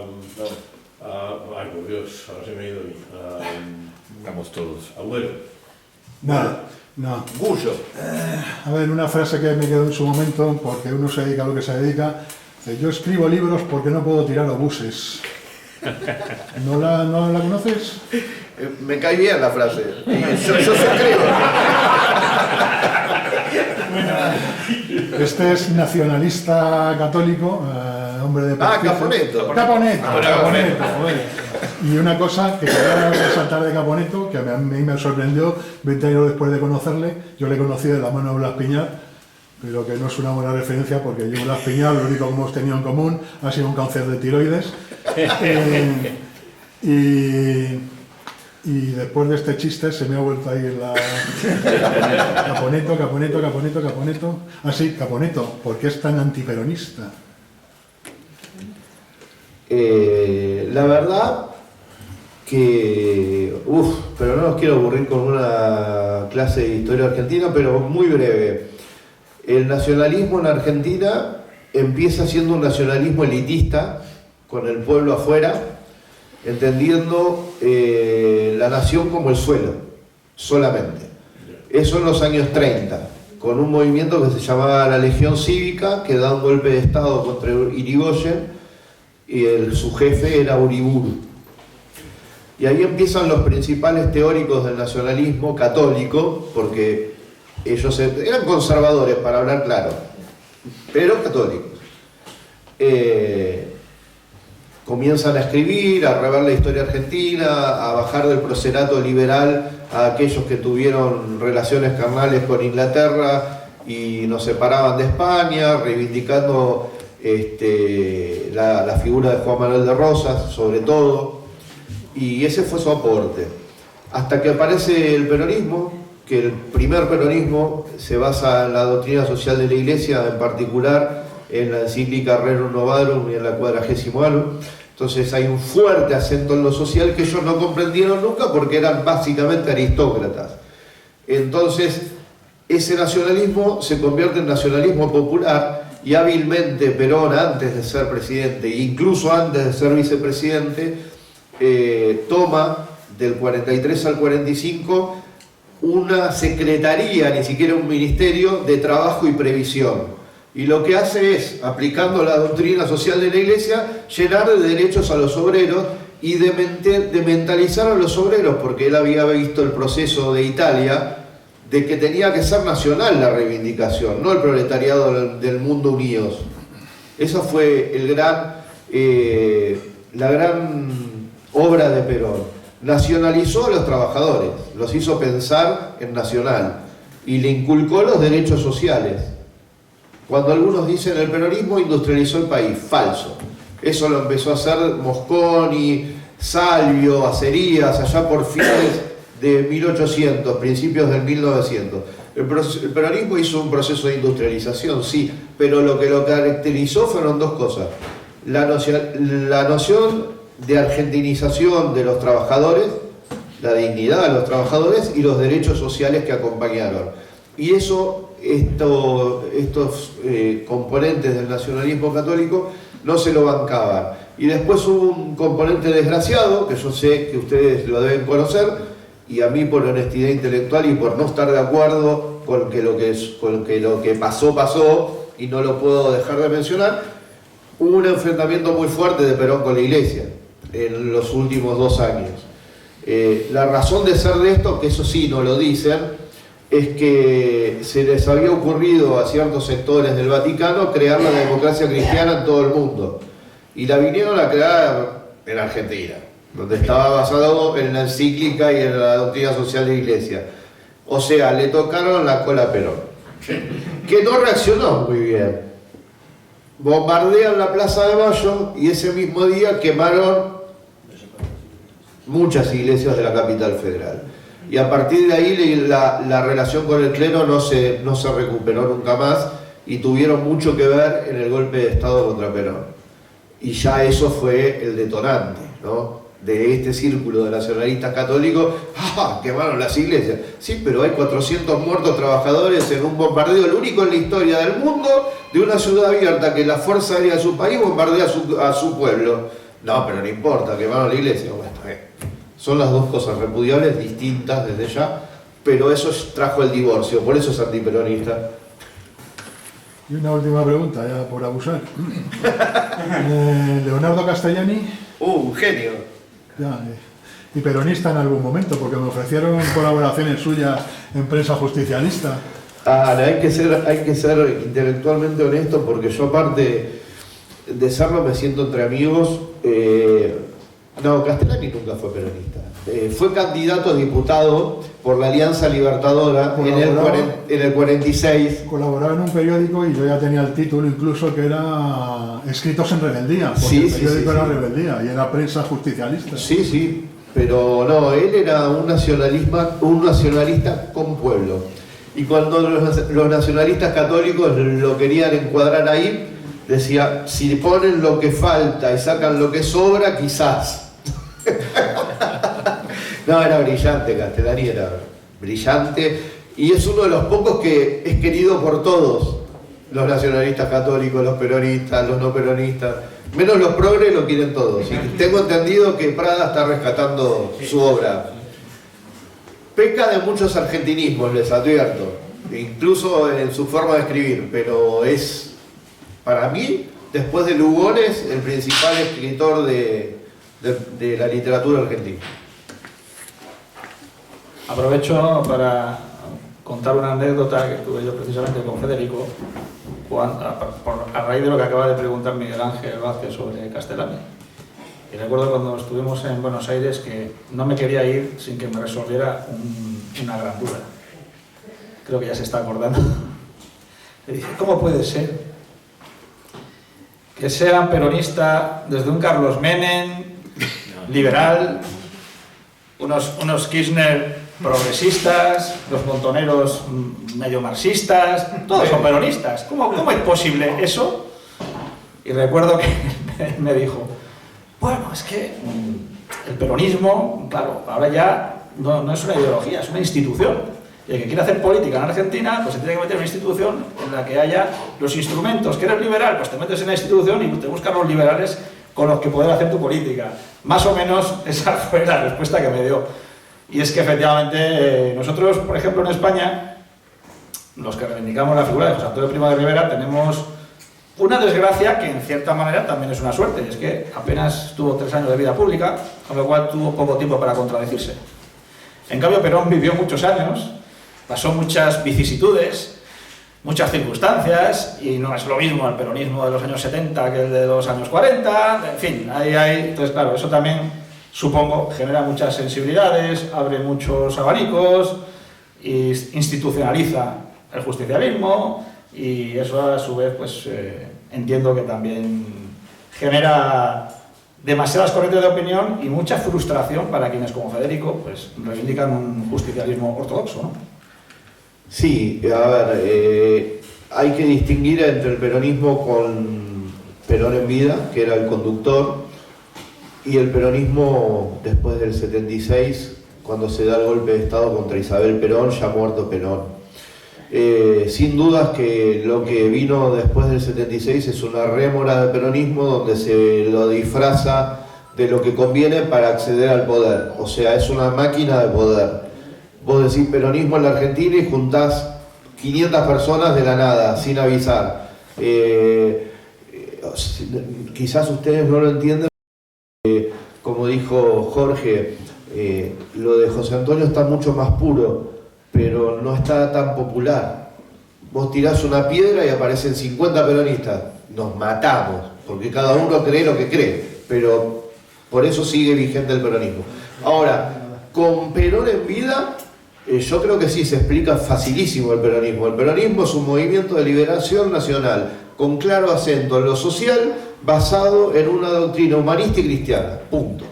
Speaker 6: Ay, por Dios, ahora se me ha ido bien.
Speaker 5: Estamos todos.
Speaker 6: Abuelo.
Speaker 7: Nada, no.
Speaker 2: Gullo.
Speaker 7: A ver, una frase que me quedó en su momento, porque uno se dedica a lo que se dedica. Yo escribo libros porque no puedo tirar obuses. ¿No la conoces?
Speaker 2: Me cae bien la frase. Yo suscribo.
Speaker 7: Este es nacionalista católico, hombre de prestigio.
Speaker 2: Caponeto.
Speaker 7: Caponeto, joder. Y una cosa que quería resaltar de Caponeto, que a mí me sorprendió 20 años después de conocerle, yo le conocí de la mano de Blas Piñar, pero que no es una buena referencia porque yo y Blas Piñar lo único que hemos tenido en común ha sido un cáncer de tiroides. Y después de este chiste se me ha vuelto a ir la... Caponeto. Ah, sí, Caponeto, ¿por qué es tan antiperonista?
Speaker 2: La verdad que, pero no los quiero aburrir con una clase de historia argentina, pero muy breve. El nacionalismo en Argentina empieza siendo un nacionalismo elitista, con el pueblo afuera, entendiendo la nación como el suelo, solamente. Eso en los años 30, con un movimiento que se llamaba la Legión Cívica, que da un golpe de Estado contra Irigoyen, y su jefe era Uriburu. Y ahí empiezan los principales teóricos del nacionalismo católico, porque ellos eran conservadores, para hablar claro, pero católicos. Comienzan a escribir, a rever la historia argentina, a bajar del procerato liberal a aquellos que tuvieron relaciones carnales con Inglaterra y nos separaban de España, reivindicando la figura de Juan Manuel de Rosas, sobre todo. Y ese fue su aporte. Hasta que aparece el peronismo, que el primer peronismo se basa en la doctrina social de la Iglesia, en particular en la encíclica Rerum Novarum y en la 40º Annum. Entonces hay un fuerte acento en lo social que ellos no comprendieron nunca porque eran básicamente aristócratas. Entonces ese nacionalismo se convierte en nacionalismo popular y hábilmente Perón, antes de ser presidente e incluso antes de ser vicepresidente, toma del 43 al 45 una secretaría, ni siquiera un ministerio, de trabajo y previsión. Y lo que hace es, aplicando la doctrina social de la Iglesia, llenar de derechos a los obreros y de mentalizar a los obreros, porque él había visto el proceso de Italia, de que tenía que ser nacional la reivindicación, no el proletariado del mundo unidos. Esa fue la gran obra de Perón. Nacionalizó a los trabajadores, los hizo pensar en nacional y le inculcó los derechos sociales. Cuando algunos dicen el peronismo industrializó el país, falso. Eso lo empezó a hacer Mosconi, Salvio, Acerías, allá por fines de 1800, principios del 1900. El peronismo hizo un proceso de industrialización, sí, pero lo que lo caracterizó fueron dos cosas. La noción de argentinización de los trabajadores, la dignidad de los trabajadores y los derechos sociales que acompañaron. Y eso, estos componentes del nacionalismo católico no se lo bancaban. Y después hubo un componente desgraciado, que yo sé que ustedes lo deben conocer, y a mí por honestidad intelectual y por no estar de acuerdo con que lo que pasó, y no lo puedo dejar de mencionar, hubo un enfrentamiento muy fuerte de Perón con la Iglesia en los últimos 2 años. La razón de ser de esto, que eso sí no lo dicen, es que se les había ocurrido a ciertos sectores del Vaticano crear la democracia cristiana en todo el mundo. Y la vinieron a crear en Argentina, donde estaba basado en la encíclica y en la doctrina social de la Iglesia. O sea, le tocaron la cola a Perón, que no reaccionó muy bien. Bombardean la Plaza de Mayo y ese mismo día quemaron muchas iglesias de la capital federal. Y a partir de ahí la relación con el clero no se recuperó nunca más y tuvieron mucho que ver en el golpe de Estado contra Perón. Y ya eso fue el detonante, ¿no?, de este círculo de nacionalistas católicos. Quemaron las iglesias. Sí, pero hay 400 muertos trabajadores en un bombardeo, el único en la historia del mundo, de una ciudad abierta que la Fuerza Aérea de su país bombardea a su pueblo. No, pero no importa, quemaron la iglesia. Bueno, está bien. Son las dos cosas repudiables, distintas desde ya, pero eso trajo el divorcio, por eso es antiperonista.
Speaker 7: Y una última pregunta, ya por abusar. Leonardo Castellani.
Speaker 2: Un genio.
Speaker 7: Ya, y peronista en algún momento, porque me ofrecieron colaboraciones suyas en prensa justicialista.
Speaker 2: Hay que ser intelectualmente honesto, porque yo, aparte de serlo, me siento entre amigos. No, Castellani nunca fue peronista. Fue candidato a diputado por la Alianza Libertadora en el 46.
Speaker 7: Colaboraba en un periódico y yo ya tenía el título incluso, que era Escritos en Rebeldía, porque el periódico era Rebeldía y era prensa justicialista.
Speaker 2: Sí, pero no, él era un nacionalista con pueblo. Y cuando los nacionalistas católicos lo querían encuadrar ahí, decía, si ponen lo que falta y sacan lo que sobra, quizás. No, era brillante, Castellani era brillante, y es uno de los pocos que es querido por todos, los nacionalistas católicos, los peronistas, los no peronistas, menos los progres lo quieren todos, y tengo entendido que Prada está rescatando su obra. Peca de muchos argentinismos, les advierto, incluso en su forma de escribir, pero es, para mí, después de Lugones, el principal escritor de la literatura argentina.
Speaker 1: Aprovecho para contar una anécdota que tuve yo precisamente con Federico a raíz de lo que acaba de preguntar Miguel Ángel Vázquez sobre Castellani. Y recuerdo cuando estuvimos en Buenos Aires que no me quería ir sin que me resolviera una gran duda. Creo que ya se está acordando. Le dije, ¿cómo puede ser que sea peronista desde un Carlos Menem, liberal, unos Kirchner progresistas, los montoneros medio marxistas, todos son peronistas? ¿Cómo es posible eso? Y recuerdo que me dijo, bueno, es que el peronismo, claro, ahora ya no es una ideología, es una institución. Y el que quiere hacer política en Argentina, pues se tiene que meter en una institución en la que haya los instrumentos. ¿Que eres liberal? Pues te metes en la institución y te buscas los liberales con los que poder hacer tu política. Más o menos esa fue la respuesta que me dio. Y es que efectivamente nosotros, por ejemplo, en España, los que reivindicamos la figura de José Antonio Primo de Rivera, tenemos una desgracia que en cierta manera también es una suerte, y es que apenas tuvo 3 años de vida pública, con lo cual tuvo poco tiempo para contradecirse. En cambio, Perón vivió muchos años, pasó muchas vicisitudes, muchas circunstancias, y no es lo mismo el peronismo de los años 70 que el de los años 40, en fin, ahí hay. Entonces, claro, eso también, supongo, genera muchas sensibilidades, abre muchos abanicos, y institucionaliza el justicialismo, y eso a su vez, pues entiendo que también genera demasiadas corrientes de opinión y mucha frustración para quienes, como Federico, pues reivindican un justicialismo ortodoxo, ¿no?
Speaker 2: Sí, a ver, hay que distinguir entre el peronismo con Perón en vida, que era el conductor, y el peronismo después del 76, cuando se da el golpe de Estado contra Isabel Perón, ya muerto Perón. Sin dudas que lo que vino después del 76 es una rémora de peronismo donde se lo disfraza de lo que conviene para acceder al poder, o sea, es una máquina de poder. Vos decís peronismo en la Argentina y juntás 500 personas de la nada, sin avisar. Quizás ustedes no lo entienden, como dijo Jorge, lo de José Antonio está mucho más puro, pero no está tan popular. Vos tirás una piedra y aparecen 50 peronistas. Nos matamos, porque cada uno cree lo que cree, pero por eso sigue vigente el peronismo. Ahora, con Perón en vida, yo creo que sí, se explica facilísimo el peronismo. El peronismo es un movimiento de liberación nacional, con claro acento en lo social, basado en una doctrina humanista y cristiana. Punto.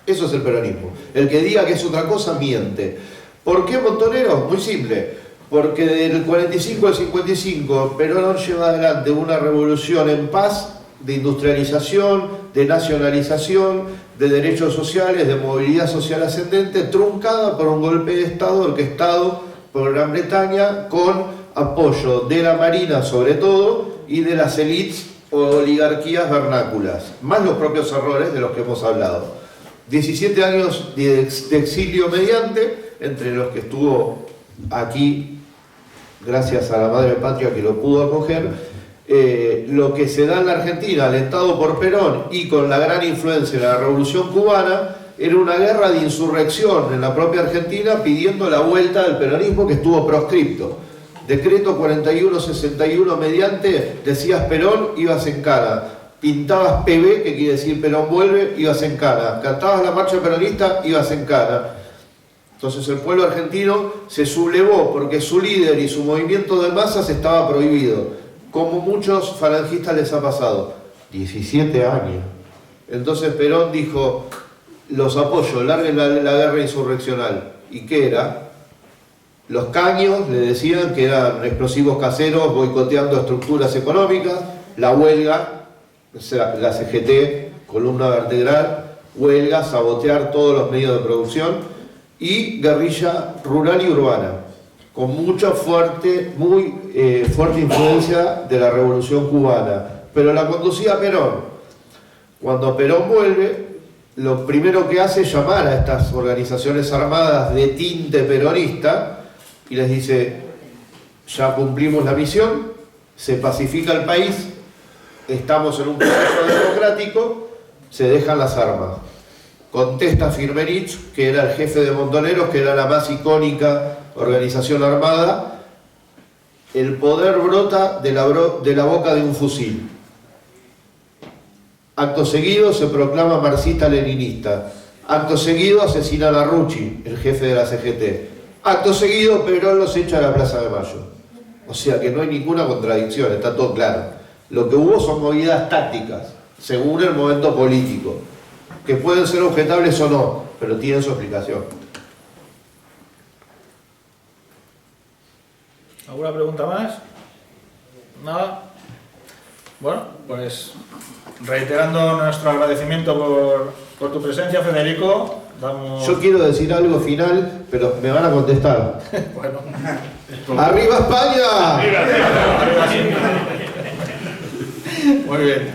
Speaker 2: Eso es el peronismo. El que diga que es otra cosa, miente. ¿Por qué montoneros? Muy simple. Porque del 45 al 55, Perón lleva adelante una revolución en paz, de industrialización, de nacionalización, de derechos sociales, de movilidad social ascendente, truncada por un golpe de Estado orquestado por Gran Bretaña, con apoyo de la Marina sobre todo, y de las élites o oligarquías vernáculas, más los propios errores de los que hemos hablado. 17 años de exilio mediante, entre los que estuvo aquí, gracias a la Madre Patria que lo pudo acoger. Lo que se da en la Argentina, alentado por Perón y con la gran influencia de la Revolución Cubana, era una guerra de insurrección en la propia Argentina pidiendo la vuelta del peronismo que estuvo proscripto. Decreto 4161 mediante, decías Perón, ibas en cara. Pintabas PB, que quiere decir Perón vuelve, ibas en cara. Cantabas la marcha peronista, ibas en cara. Entonces el pueblo argentino se sublevó porque su líder y su movimiento de masas estaba prohibido, como muchos falangistas les ha pasado. 17 años. Entonces Perón dijo, los apoyo, larguen la guerra insurreccional. ¿Y qué era? Los caños, le decían que eran explosivos caseros boicoteando estructuras económicas, la huelga, o sea, la CGT, columna vertebral, huelga, sabotear todos los medios de producción, y guerrilla rural y urbana, con mucha muy fuerte influencia de la Revolución Cubana, pero la conducía Perón. Cuando Perón vuelve, lo primero que hace es llamar a estas organizaciones armadas de tinte peronista y les dice: ya cumplimos la misión, se pacifica el país, estamos en un proceso democrático, se dejan las armas. Contesta Firmenich, que era el jefe de Montoneros, que era la más icónica organización armada: el poder brota de la boca de un fusil. Acto seguido se proclama marxista-leninista. Acto seguido asesinan a Rucci, el jefe de la CGT. Acto seguido Perón los echa a la Plaza de Mayo. O sea que no hay ninguna contradicción, está todo claro. Lo que hubo son movidas tácticas, según el momento político, que pueden ser objetables o no, pero tienen su explicación.
Speaker 1: ¿Alguna pregunta más? ¿Nada? Bueno, pues reiterando nuestro agradecimiento por tu presencia, Federico, damos...
Speaker 2: Yo quiero decir algo final, pero me van a contestar.
Speaker 1: Bueno.
Speaker 2: ¡Arriba España!
Speaker 1: Arriba, arriba. Muy bien.